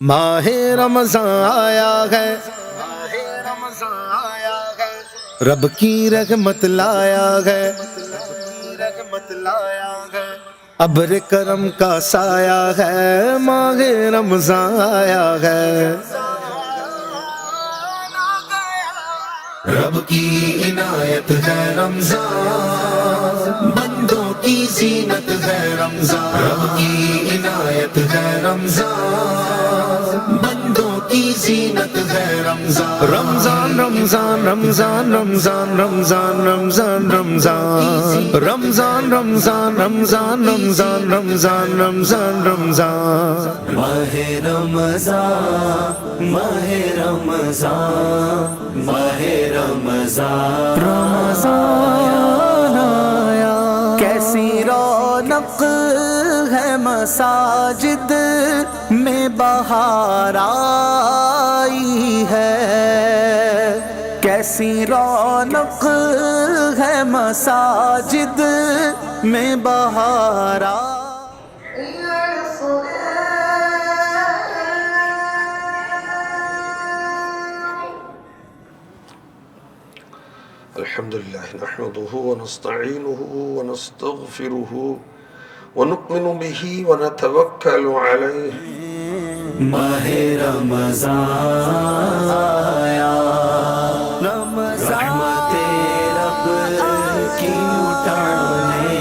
ماہ رمضان آیا ہے، رب کی رحمت لایا ہے، ابر کرم کا سایہ ہے، ماہ رمضان آیا ہے۔ رب کی عنایت ہے رمضان، بندوں کی زینت ہے رمضان۔ رب کی عنایت ہے رمضان، بندوں کی زینت ہے رمضان۔ رمضان رمضان رمضان رمضان رمضان رمضان رمضان رمضان رمضان رمضان رمضان رمضان رمضان رمضان۔ ماہ رمضان ماہ رمضان ماہ رمضان رمضان آیا، کیسی رونق ہے مساجد میں بہار آئی ہے، کیسی رونق ہے مساجد میں بہار آئی۔ الحمد لله نحمده ونستعينه ونستغفره ونؤمن به ونتوكل عليه۔ ماہ رمضان آیا، رحمت رب کی لٹانے،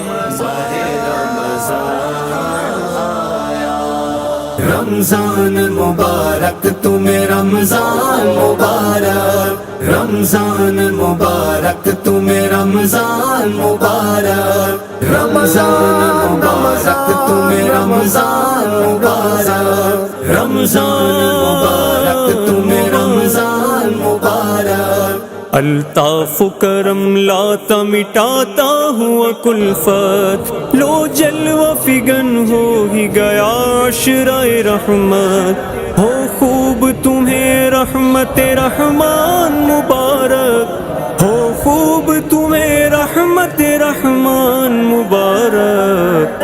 ماہ رمضان آیا۔ رمضان مبارک تمہیں رمضان مبارک، رمضان مبارک تمہیں رمضان مبارک، رمضان مبارک تمہیں رمضان مبارک، رمضان مبارک تمہیں رمضان مبارک۔ الطاف کرم لاتا مٹاتا ہوا کلفت، لو جلوہ فگن ہو ہی گیا عشرۂ رحمت، ہو خوب تمہیں رحمت رحمان مبارک، ہو خوب تمہیں رحمت رحمان مبارک۔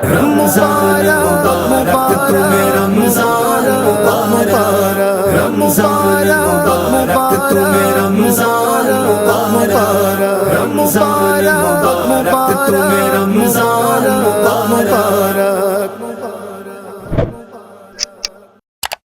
رمضان مبارک تمہیں رمضان مبارک، رمضان مبارک